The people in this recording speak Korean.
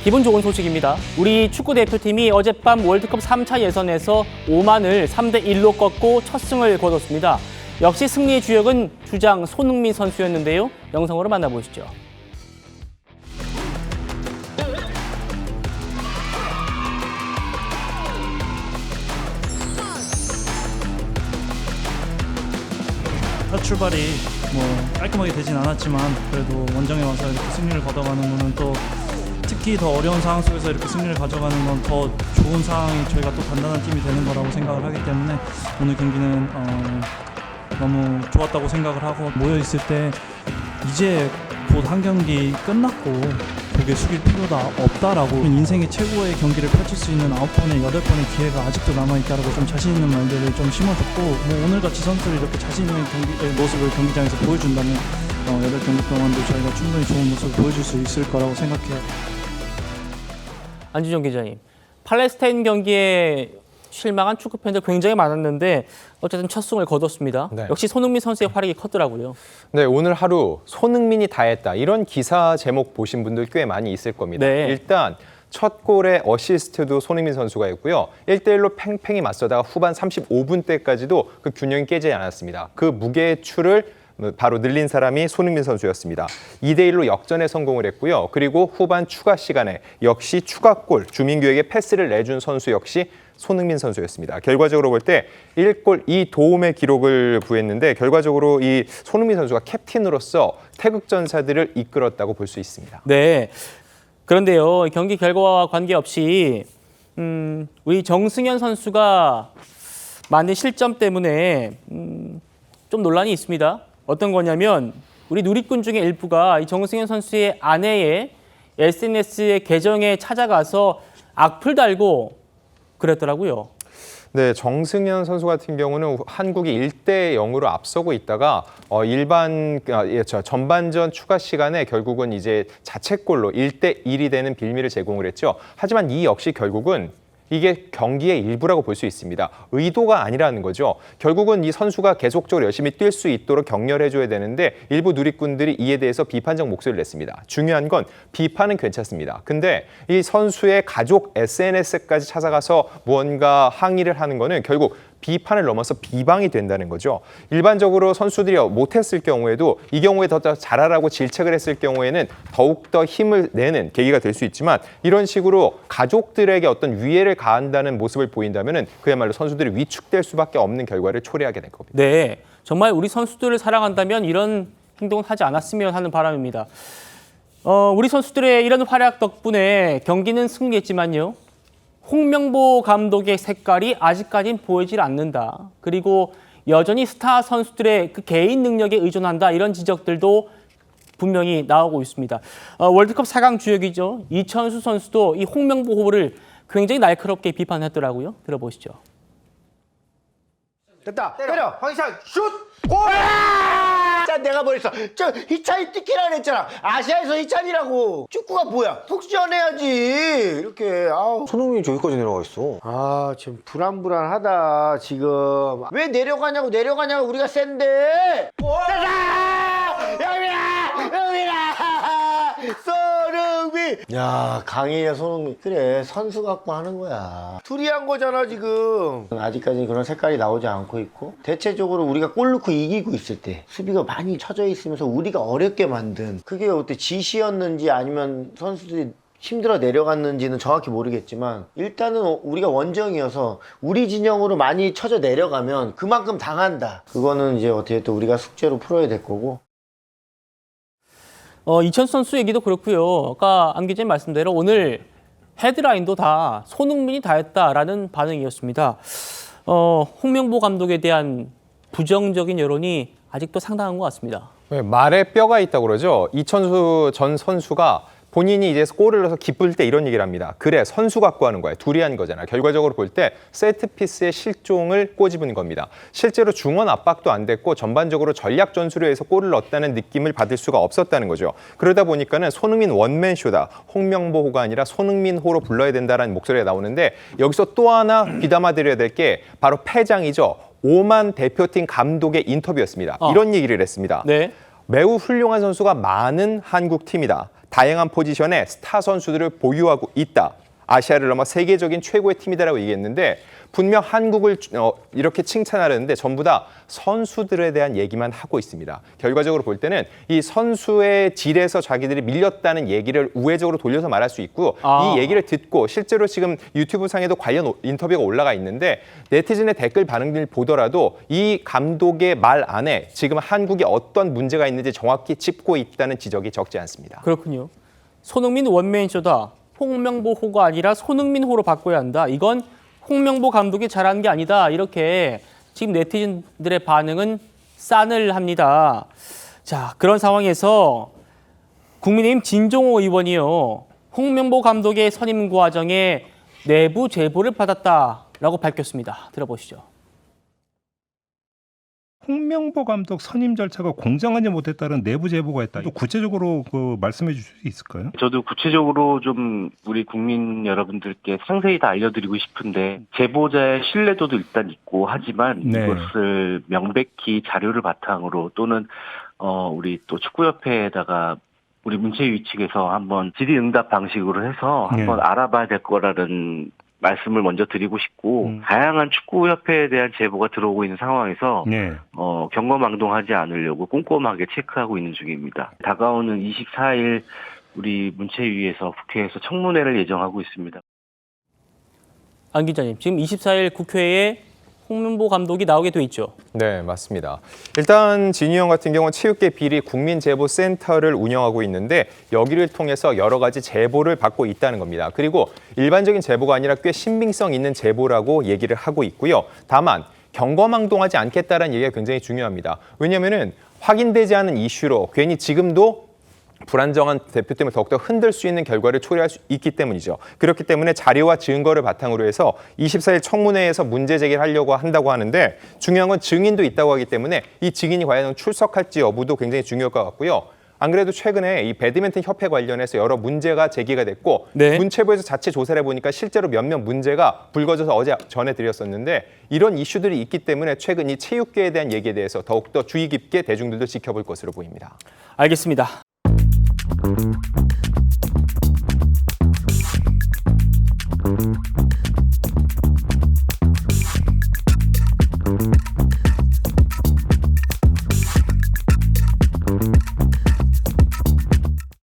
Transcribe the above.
기분 좋은 소식입니다. 우리 축구대표팀이 어젯밤 월드컵 3차 예선에서 오만을 3대1로 꺾고 첫 승을 거뒀습니다. 역시 승리의 주역은 주장 손흥민 선수였는데요. 영상으로 만나보시죠. 첫 출발이 깔끔하게 되진 않았지만 그래도 원정에 와서 이렇게 승리를 거둬가는 거는 또 특히 더 어려운 상황 속에서 이렇게 승리를 가져가는 건 더 좋은 상황이 저희가 또 단단한 팀이 되는 거라고 생각을 하기 때문에 오늘 경기는 너무 좋았다고 생각을 하고 모여 있을 때 이제 곧 한 경기 끝났고 고개 숙일 필요가 없다라고 인생의 최고의 경기를 펼칠 수 있는 9번에 8번의 기회가 아직도 남아있다라고 좀 자신 있는 말들을 좀 심어줬고 오늘같이 선수들이 이렇게 자신 있는 모습을 경기장에서 보여준다면 8경기 동안도 저희가 충분히 좋은 모습을 보여줄 수 있을 거라고 생각해요. 안주정 기자님, 팔레스타인 경기에 실망한 축구 팬들 굉장히 많았는데 어쨌든 첫 승을 거뒀습니다. 네. 역시 손흥민 선수의 활약이 컸더라고요. 네, 오늘 하루 손흥민이 다 했다. 이런 기사 제목 보신 분들 꽤 많이 있을 겁니다. 네. 일단 첫 골의 어시스트도 손흥민 선수가 했고요. 1대1로 팽팽히 맞서다가 후반 35분 때까지도 그 균형이 깨지지 않았습니다. 그 무게의 추를 바로 늘린 사람이 손흥민 선수였습니다. 2대1로 역전에 성공을 했고요. 그리고 후반 추가 시간에 역시 추가골, 주민규에게 패스를 내준 선수 역시 손흥민 선수였습니다. 결과적으로 볼 때 1골 2도움의 기록을 부했는데 결과적으로 이 손흥민 선수가 캡틴으로서 태극전사들을 이끌었다고 볼 수 있습니다. 네. 그런데요, 경기 결과와 관계없이 우리 정승현 선수가 만든 실점 때문에 좀 논란이 있습니다. 어떤 거냐면 우리 누리꾼 중에 일부가 이 정승현 선수의 아내의 SNS의 계정에 찾아가서 악플 달고 그랬더라고요. 네, 정승현 선수 같은 경우는 한국이 1대0으로 앞서고 있다가 전반전 추가 시간에 결국은 이제 자책골로 1대1이 되는 빌미를 제공을 했죠. 하지만 이 역시 결국은 이게 경기의 일부라고 볼 수 있습니다. 의도가 아니라는 거죠. 결국은 이 선수가 계속적으로 열심히 뛸 수 있도록 격려해줘야 되는데 일부 누리꾼들이 이에 대해서 비판적 목소리를 냈습니다. 중요한 건 비판은 괜찮습니다. 근데 이 선수의 가족 SNS까지 찾아가서 무언가 항의를 하는 거는 결국 비판을 넘어서 비방이 된다는 거죠. 일반적으로 선수들이 못했을 경우에도 이 경우에 더 잘하라고 질책을 했을 경우에는 더욱더 힘을 내는 계기가 될 수 있지만 이런 식으로 가족들에게 어떤 위해를 가한다는 모습을 보인다면 그야말로 선수들이 위축될 수밖에 없는 결과를 초래하게 된 겁니다. 네, 정말 우리 선수들을 사랑한다면 이런 행동을 하지 않았으면 하는 바람입니다. 우리 선수들의 이런 활약 덕분에 경기는 승리했지만요. 홍명보 감독의 색깔이 아직까지는 보이질 않는다. 그리고 여전히 스타 선수들의 그 개인 능력에 의존한다. 이런 지적들도 분명히 나오고 있습니다. 월드컵 4강 주역이죠. 이천수 선수도 이 홍명보 후보를 굉장히 날카롭게 비판했더라고요. 들어보시죠. 됐다. 때려. 황희찬 슛. 골! 자, 내가 뭐랬어? 저 희찬이 뛰기라 그랬잖아. 아시아에서 희찬이라고. 축구가 뭐야? 푹전해야지. 이렇게. 손흥민이 저기까지 내려가 있어. 지금 불안불안하다. 지금. 왜 내려가냐고. 우리가 센데. 영민아. 손흥민. 야, 강인이야 손흥민. 그래, 선수 갖고 하는 거야. 둘이 한 거잖아 지금. 아직까지 그런 색깔이 나오지 않고 있고, 대체적으로 우리가 골 넣고 이기고 있을 때 수비가 많이 쳐져 있으면서 우리가 어렵게 만든, 그게 어때 지시였는지 아니면 선수들이 힘들어 내려갔는지는 정확히 모르겠지만 일단은 우리가 원정이어서 우리 진영으로 많이 쳐져 내려가면 그만큼 당한다. 그거는 이제 어떻게 또 우리가 숙제로 풀어야 될 거고. 이천수 선수 얘기도 그렇고요. 아까 안 기자님 말씀대로 오늘 헤드라인도 다 손흥민이 다 했다라는 반응이었습니다. 홍명보 감독에 대한 부정적인 여론이 아직도 상당한 것 같습니다. 네, 말에 뼈가 있다고 그러죠. 이천수 전 선수가 본인이 이제 골을 넣어서 기쁠 때 이런 얘기를 합니다. 그래, 선수 갖고 하는 거야. 둘이 한 거잖아. 결과적으로 볼 때 세트피스의 실종을 꼬집은 겁니다. 실제로 중원 압박도 안 됐고 전반적으로 전략 전술에 의해서 골을 넣었다는 느낌을 받을 수가 없었다는 거죠. 그러다 보니까는 손흥민 원맨쇼다. 홍명보호가 아니라 손흥민호로 불러야 된다는 목소리가 나오는데 여기서 또 하나 귀담아 드려야 될 게 바로 패장이죠. 오만 대표팀 감독의 인터뷰였습니다. 이런 얘기를 했습니다. 네. 매우 훌륭한 선수가 많은 한국 팀이다. 다양한 포지션의 스타 선수들을 보유하고 있다. 아시아를 넘어 세계적인 최고의 팀이다라고 얘기했는데 분명 한국을 이렇게 칭찬하려는데 전부 다 선수들에 대한 얘기만 하고 있습니다. 결과적으로 볼 때는 이 선수의 질에서 자기들이 밀렸다는 얘기를 우회적으로 돌려서 말할 수 있고 이 얘기를 듣고 실제로 지금 유튜브 상에도 관련 인터뷰가 올라가 있는데 네티즌의 댓글 반응을 보더라도 이 감독의 말 안에 지금 한국에 어떤 문제가 있는지 정확히 짚고 있다는 지적이 적지 않습니다. 그렇군요. 손흥민 원맨쇼다. 홍명보 호가 아니라 손흥민 호로 바꿔야 한다. 이건 홍명보 감독이 잘한 게 아니다. 이렇게 지금 네티즌들의 반응은 싸늘합니다. 자, 그런 상황에서 국민의힘 진종호 의원이요. 홍명보 감독의 선임 과정에 내부 제보를 받았다라고 밝혔습니다. 들어보시죠. 홍명보 감독 선임 절차가 공정하지 못했다는 내부 제보가 있다. 또 구체적으로 말씀해 주실 수 있을까요? 저도 구체적으로 좀 우리 국민 여러분들께 상세히 다 알려드리고 싶은데 제보자의 신뢰도도 일단 있고 하지만 네. 이것을 명백히 자료를 바탕으로 또는 우리 또 축구협회에다가 우리 문체위 측에서 한번 질의응답 방식으로 해서 한번 알아봐야 될 거라는 말씀을 먼저 드리고 싶고 다양한 축구협회에 대한 제보가 들어오고 있는 상황에서 경거망동하지 않으려고 꼼꼼하게 체크하고 있는 중입니다. 다가오는 24일 우리 문체위에서 국회에서 청문회를 예정하고 있습니다. 안 기자님, 지금 24일 국회에 홍명보 감독이 나오게 돼 있죠. 네, 맞습니다. 일단 진유형 같은 경우는 체육계 비리 국민제보센터를 운영하고 있는데 여기를 통해서 여러 가지 제보를 받고 있다는 겁니다. 그리고 일반적인 제보가 아니라 꽤 신빙성 있는 제보라고 얘기를 하고 있고요. 다만 경거망동하지 않겠다는 얘기가 굉장히 중요합니다. 왜냐하면 확인되지 않은 이슈로 괜히 지금도 불안정한 대표팀을 더욱더 흔들 수 있는 결과를 초래할 수 있기 때문이죠. 그렇기 때문에 자료와 증거를 바탕으로 해서 24일 청문회에서 문제 제기를 하려고 한다고 하는데 중요한 건 증인도 있다고 하기 때문에 이 증인이 과연 출석할지 여부도 굉장히 중요할 것 같고요. 안 그래도 최근에 이 배드민턴 협회 관련해서 여러 문제가 제기가 됐고 문체부에서 자체 조사를 해보니까 실제로 몇몇 문제가 불거져서 어제 전해드렸었는데 이런 이슈들이 있기 때문에 최근 이 체육계에 대한 얘기에 대해서 더욱더 주의 깊게 대중들도 지켜볼 것으로 보입니다. 알겠습니다.